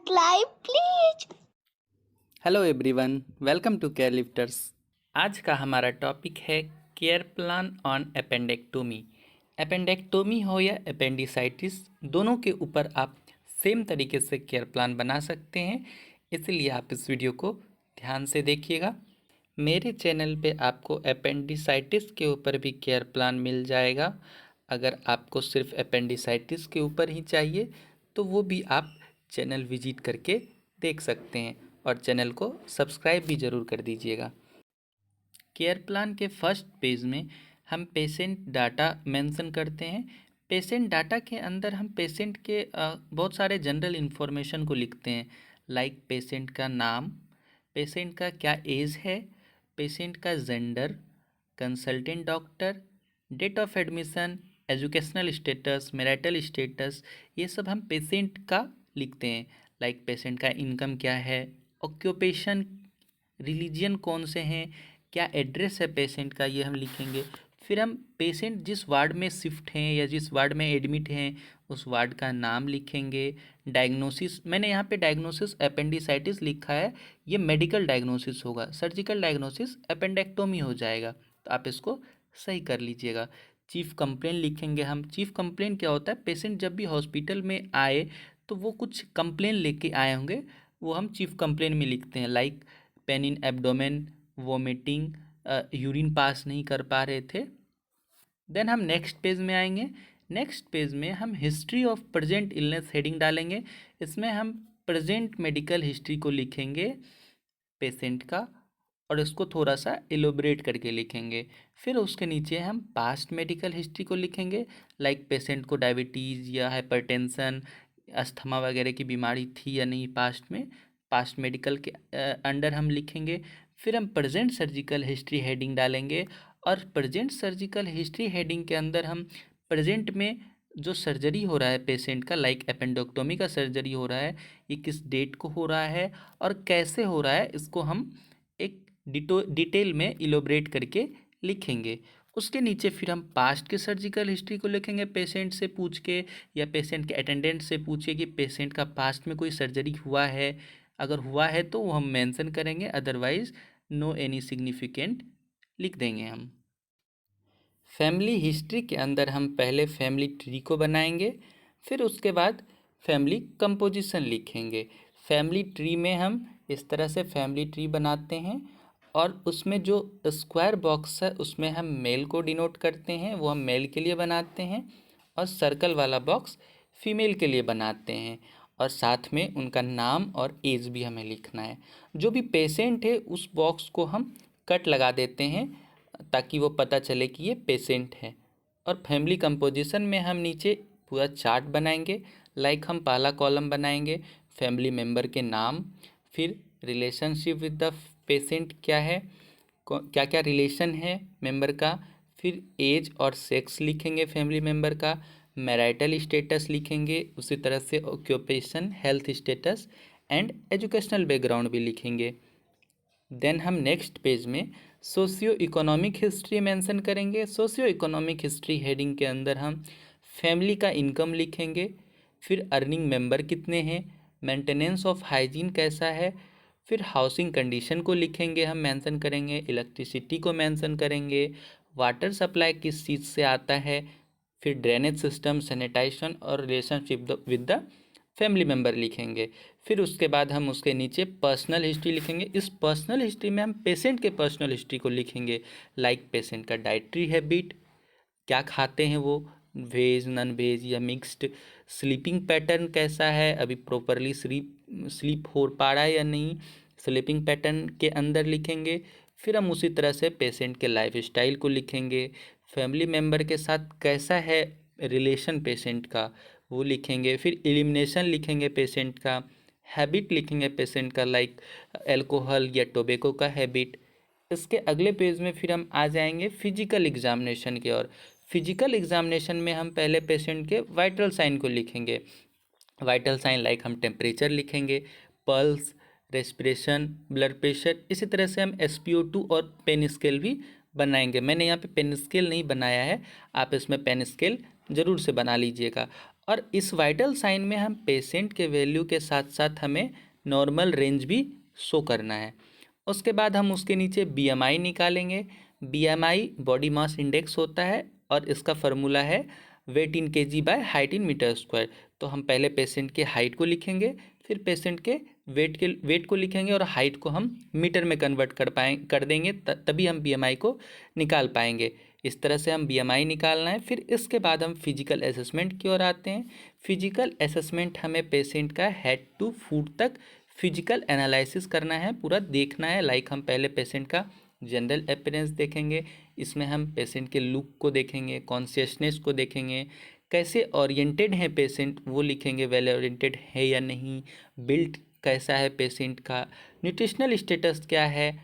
subscribe please. Hello everyone, welcome to Care Lifters. आज का हमारा टॉपिक है care plan on appendectomy. Appendectomy हो या एपेंडिसाइटिस, दोनों के ऊपर आप सेम तरीके से केयर प्लान बना सकते हैं, इसलिए आप इस वीडियो को ध्यान से देखिएगा। मेरे चैनल पे आपको एपेंडिसाइटिस के ऊपर भी केयर प्लान मिल जाएगा। अगर आपको सिर्फ एपेंडिसाइटिस के ऊपर ही चाहिए तो वो भी आप चैनल विजिट करके देख सकते हैं और चैनल को सब्सक्राइब भी ज़रूर कर दीजिएगा। केयर प्लान के फर्स्ट पेज में हम पेशेंट डाटा मेंशन करते हैं। पेशेंट डाटा के अंदर हम पेशेंट के बहुत सारे जनरल इन्फॉर्मेशन को लिखते हैं, लाइक पेशेंट का नाम, पेशेंट का क्या एज है, पेशेंट का gender, consultant doctor, date of admission, educational status, marital status, ये सब हम पेशेंट का लिखते हैं। लाइक पेशेंट का इनकम क्या है, ऑक्यूपेशन, रिलीजन कौन से हैं, क्या एड्रेस है पेशेंट का, ये हम लिखेंगे। फिर हम पेशेंट जिस वार्ड में शिफ्ट हैं या जिस वार्ड में एडमिट हैं उस वार्ड का नाम लिखेंगे। डायग्नोसिस, मैंने यहाँ पे डायग्नोसिस अपेंडिसाइटिस लिखा है, ये मेडिकल डायग्नोसिस होगा, सर्जिकल डायग्नोसिस अपेंडेक्टोमी हो जाएगा, तो आप इसको सही कर लीजिएगा। चीफ कंप्लेन लिखेंगे हम। चीफ कंप्लेन क्या होता है, पेशेंट जब भी हॉस्पिटल में आए तो वो कुछ कंप्लेन लेके आए होंगे, वो हम चीफ कंप्लेन में लिखते हैं, like pain in abdomen, vomiting, urine pass नहीं कर पा रहे थे। देन हम नेक्स्ट पेज में आएंगे। नेक्स्ट पेज में हम history of present illness heading डालेंगे। इसमें हम प्रेजेंट मेडिकल हिस्ट्री को लिखेंगे पेशेंट का और इसको थोड़ा सा एलोबरेट करके लिखेंगे। फिर उसके नीचे हम पास्ट मेडिकल हिस्ट्री को लिखेंगे, लाइक पेशेंट को डायबिटीज़ या हाइपरटेंशन, अस्थमा वगैरह की बीमारी थी या नहीं पास्ट में, पास्ट मेडिकल के अंडर हम लिखेंगे। फिर हम प्रेजेंट सर्जिकल हिस्ट्री हेडिंग डालेंगे और प्रेजेंट सर्जिकल हिस्ट्री हेडिंग के अंदर हम प्रेजेंट में जो सर्जरी हो रहा है पेशेंट का, लाइक एपेंडेक्टोमी का सर्जरी हो रहा है, ये किस डेट को हो रहा है और कैसे हो रहा है, इसको हम एक डिटेल में इलोबरेट करके लिखेंगे। उसके नीचे फिर हम पास्ट के सर्जिकल हिस्ट्री को लिखेंगे, पेशेंट से पूछ के या पेशेंट के अटेंडेंट से पूछ के कि पेशेंट का पास्ट में कोई सर्जरी हुआ है, अगर हुआ है तो वो हम मेंशन करेंगे, अदरवाइज नो एनी सिग्निफिकेंट लिख देंगे हम। फैमिली हिस्ट्री के अंदर हम पहले फैमिली ट्री को बनाएंगे, फिर उसके बाद फैमिली कंपोजिशन लिखेंगे। फैमिली ट्री में हम इस तरह से फैमिली ट्री बनाते हैं और उसमें जो स्क्वायर बॉक्स है उसमें हम मेल को डिनोट करते हैं, वो हम मेल के लिए बनाते हैं, और सर्कल वाला बॉक्स फीमेल के लिए बनाते हैं, और साथ में उनका नाम और एज भी हमें लिखना है। जो भी पेशेंट है उस बॉक्स को हम कट लगा देते हैं ताकि वो पता चले कि ये पेशेंट है। और फैमिली कंपोजिशन में हम नीचे पूरा चार्ट बनाएंगे, लाइक हम पहला कॉलम बनाएंगे फैमिली मेम्बर के नाम, फिर रिलेशनशिप विद द पेशेंट क्या है, क्या क्या रिलेशन है मेंबर का, फिर एज और सेक्स लिखेंगे फैमिली मेम्बर का, मैरिटल स्टेटस लिखेंगे, उसी तरह से occupation, health status and educational background भी लिखेंगे। देन हम नेक्स्ट पेज में सोशियो इकोनॉमिक हिस्ट्री मेंशन करेंगे। सोशियो इकोनॉमिक हिस्ट्री हेडिंग के अंदर हम फैमिली का इनकम लिखेंगे, फिर अर्निंग मेंबर कितने हैं, मेंटेनेंस ऑफ हाइजीन कैसा है, फिर हाउसिंग कंडीशन को लिखेंगे, हम मेंशन करेंगे, इलेक्ट्रिसिटी को मेंशन करेंगे, वाटर सप्लाई किस चीज़ से आता है, फिर ड्रेनेज सिस्टम, सैनिटाइजेशन और relationship with the family member लिखेंगे। फिर उसके बाद हम उसके नीचे पर्सनल हिस्ट्री लिखेंगे। इस पर्सनल हिस्ट्री में हम पेशेंट के पर्सनल हिस्ट्री को लिखेंगे, लाइक पेशेंट का डाइटरी हैबिट, क्या खाते हैं वो, वेज, नॉन वेज या मिक्स्ड, स्लीपिंग पैटर्न कैसा है, अभी प्रॉपरली स्लीप हो पा रहा है या नहीं, स्लीपिंग पैटर्न के अंदर लिखेंगे। फिर हम उसी तरह से पेशेंट के लाइफ स्टाइल को लिखेंगे, फैमिली मेम्बर के साथ कैसा है रिलेशन पेशेंट का वो लिखेंगे, फिर एलिमिनेशन लिखेंगे पेशेंट का, हैबिट लिखेंगे पेशेंट का, लाइक अल्कोहल या टोबैको का हैबिट। इसके अगले पेज में फिर हम आ जाएंगे फिजिकल एग्जामिनेशन की ओर। फिजिकल एग्जामिनेशन में हम पहले पेशेंट के वाइटल साइन को लिखेंगे। वाइटल साइन लाइक हम टेम्परेचर लिखेंगे, पल्स, रेस्पिरेशन, ब्लड प्रेशर, इसी तरह से हम SpO2 और पेन स्केल भी बनाएंगे। मैंने यहाँ पे पेन स्केल नहीं बनाया है, आप इसमें पेन स्केल ज़रूर से बना लीजिएगा। और इस वाइटल साइन में हम पेशेंट के वैल्यू के साथ साथ हमें नॉर्मल रेंज भी शो करना है। उसके बाद हम उसके नीचे बीएमआई निकालेंगे। बीएमआई बॉडी मास इंडेक्स होता है और इसका फार्मूला है weight in KG by height in metre square. तो हम पहले पेशेंट के हाइट को लिखेंगे, फिर पेशेंट के वेट को लिखेंगे और हाइट को हम मीटर में कन्वर्ट कर देंगे, तभी हम बीएमआई को निकाल पाएंगे। इस तरह से हम बीएमआई निकालना है। फिर इसके बाद हम फिजिकल असेसमेंट की ओर आते हैं। फिजिकल असेसमेंट हमें पेशेंट का हेड टू फुट तक फिजिकल एनालिसिस करना है, पूरा देखना है। लाइक हम पहले पेशेंट का जनरल अपीयरेंस देखेंगे, इसमें हम पेशेंट के लुक को देखेंगे, कॉन्शियसनेस को देखेंगे, कैसे ओरिएंटेड है पेशेंट वो लिखेंगे, वेल ओरिएंटेड है या नहीं, बिल्ट कैसा है पेशेंट का, न्यूट्रिशनल स्टेटस क्या है,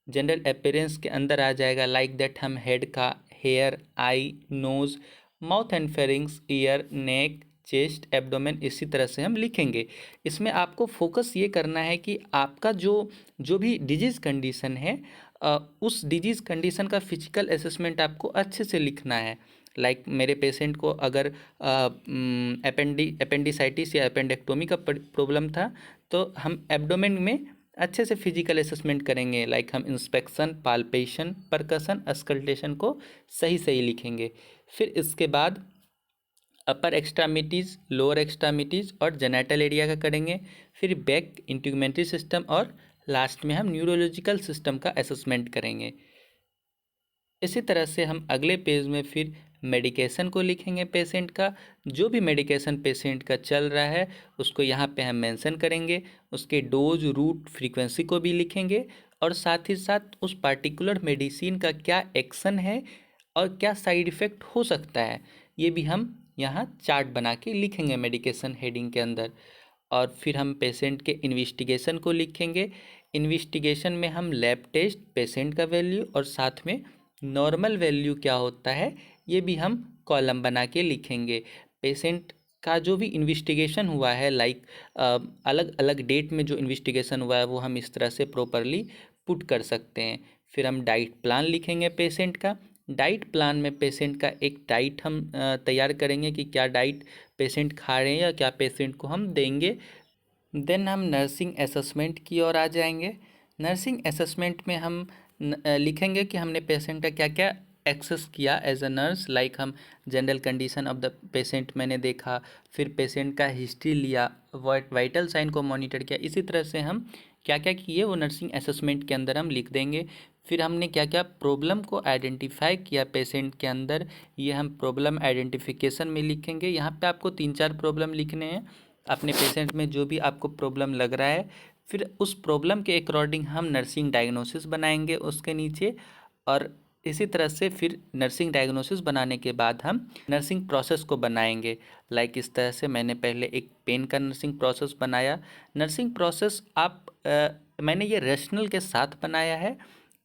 जनरल अपीयरेंस के अंदर आ जाएगा। लाइक दैट हम हेड का, hair, eye, nose, mouth and pharynx, ear, neck, chest, abdomen, इसी तरह से हम लिखेंगे। इसमें आपको फोकस ये करना है कि आपका जो भी डिजीज़ कंडीशन है, उस डिजीज़ कंडीशन का फिजिकल असेसमेंट आपको अच्छे से लिखना है। लाइक मेरे पेशेंट को अगर अपेंडिसाइटिस या अपेंडेक्टोमी का प्रॉब्लम था, तो हम एब्डोमेन में अच्छे से फिजिकल असेसमेंट करेंगे। लाइक हम इंस्पेक्शन, पाल्पेशन, परकशन, अस्कल्टेशन को सही सही लिखेंगे। फिर इसके बाद अपर एक्सट्रामिटीज़, लोअर एक्सट्रामिटीज़ और जेनिटल एरिया का करेंगे। फिर बैक, इंटीग्यूमेंट्री सिस्टम और लास्ट में हम न्यूरोलॉजिकल सिस्टम का असेसमेंट करेंगे। इसी तरह से हम अगले पेज में फिर मेडिकेशन को लिखेंगे। पेशेंट का जो भी मेडिकेशन पेशेंट का चल रहा है उसको यहाँ पे हम मेंशन करेंगे, उसके डोज, रूट, फ्रीक्वेंसी को भी लिखेंगे और साथ ही साथ उस पार्टिकुलर मेडिसिन का क्या एक्शन है और क्या साइड इफ़ेक्ट हो सकता है, ये भी हम यहाँ चार्ट बना के लिखेंगे मेडिकेशन हेडिंग के अंदर। और फिर हम पेशेंट के इन्वेस्टिगेशन को लिखेंगे। इन्वेस्टिगेशन में हम लैब टेस्ट, पेशेंट का वैल्यू और साथ में नॉर्मल वैल्यू क्या होता है ये भी हम कॉलम बना के लिखेंगे। पेशेंट का जो भी इन्वेस्टिगेशन हुआ है, लाइक अलग अलग डेट में जो इन्वेस्टिगेशन हुआ है वो हम इस तरह से प्रॉपरली पुट कर सकते हैं। फिर हम डाइट प्लान लिखेंगे पेशेंट का। डाइट प्लान में पेशेंट का एक डाइट हम तैयार करेंगे कि क्या डाइट पेशेंट खा रहे हैं या क्या पेशेंट को हम देंगे। देन हम नर्सिंग असेसमेंट की ओर आ जाएंगे। नर्सिंग असेसमेंट में हम लिखेंगे कि हमने पेशेंट का क्या क्या एक्सेस किया एज अ नर्स। लाइक हम general condition of the patient मैंने देखा, फिर पेशेंट का हिस्ट्री लिया, वाइटल साइन को मॉनिटर किया। इसी तरह से हम क्या क्या किए वो नर्सिंग असेसमेंट के अंदर हम लिख देंगे। फिर हमने क्या क्या प्रॉब्लम को आइडेंटिफाई किया पेशेंट के अंदर, ये हम प्रॉब्लम आइडेंटिफिकेशन में लिखेंगे। यहाँ पे आपको 3-4 प्रॉब्लम लिखने हैं अपने पेशेंट में जो भी आपको प्रॉब्लम लग रहा है। फिर उस प्रॉब्लम के अकॉर्डिंग हम नर्सिंग डायग्नोसिस बनाएंगे उसके नीचे। और इसी तरह से फिर नर्सिंग डायग्नोसिस बनाने के बाद हम नर्सिंग प्रोसेस को बनाएंगे। लाइक इस तरह से मैंने पहले एक पेन का नर्सिंग प्रोसेस बनाया। नर्सिंग प्रोसेस मैंने ये रेशनल के साथ बनाया है।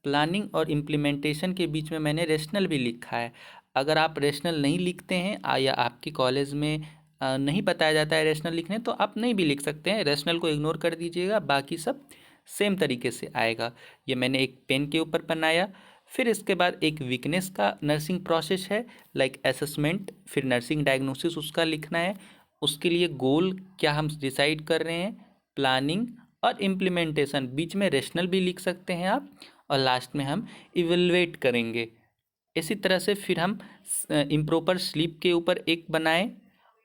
प्लानिंग और इम्प्लीमेंटेशन के बीच में मैंने रेशनल भी लिखा है। अगर आप रेशनल नहीं लिखते हैं या आपकी कॉलेज में नहीं बताया जाता है रेशनल लिखने, तो आप नहीं भी लिख सकते हैं, रेशनल को इग्नोर कर दीजिएगा, बाकी सब सेम तरीके से आएगा। ये मैंने एक पेन के ऊपर बनाया। फिर इसके बाद एक वीकनेस का नर्सिंग प्रोसेस है, लाइक असेसमेंट, फिर नर्सिंग डायग्नोसिस उसका लिखना है। उसके लिए गोल क्या हम डिसाइड कर रहे हैं, प्लानिंग और इम्प्लीमेंटेशन, बीच में रेशनल भी लिख सकते हैं आप, और लास्ट में हम इवेलुएट करेंगे। इसी तरह से फिर हम इम्प्रॉपर स्लीप के ऊपर एक बनाएं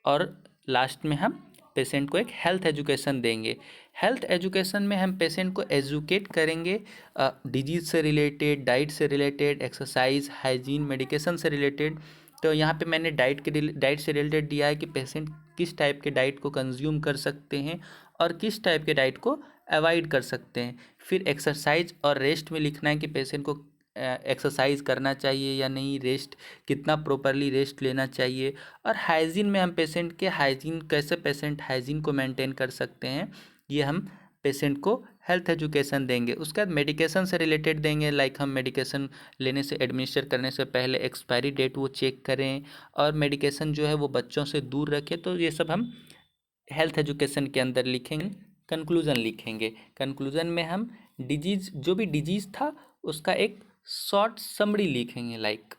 और लास्ट में हम पेशेंट को एक हेल्थ एजुकेशन देंगे। हेल्थ एजुकेशन में हम पेशेंट को एजुकेट करेंगे डिजीज़ से रिलेटेड, डाइट से रिलेटेड, एक्सरसाइज, हाइजीन, मेडिकेशन से रिलेटेड। तो यहाँ पे मैंने डाइट से रिलेटेड दिया है कि पेशेंट किस टाइप के डाइट को कंज्यूम कर सकते हैं और किस टाइप के डाइट को अवॉइड कर सकते हैं। फिर एक्सरसाइज और रेस्ट में लिखना है कि पेशेंट को एक्सरसाइज करना चाहिए या नहीं, रेस्ट कितना प्रॉपरली रेस्ट लेना चाहिए। और हाइजीन में हम पेशेंट के हाइजीन, कैसे पेशेंट हाइजीन को मेंटेन कर सकते हैं, ये हम पेशेंट को हेल्थ एजुकेशन देंगे। उसके बाद मेडिकेशन से रिलेटेड देंगे, लाइक हम मेडिकेशन लेने से, एडमिनिस्टर करने से पहले एक्सपायरी डेट वो चेक करें और मेडिकेशन जो है वो बच्चों से दूर रखें। तो ये सब हम हेल्थ एजुकेशन के अंदर लिखेंगे। कंक्लूज़न लिखेंगे। कंक्लूज़न में हम डिजीज़, जो भी डिजीज़ था उसका एक शॉर्ट समरी लिखेंगे। लाइक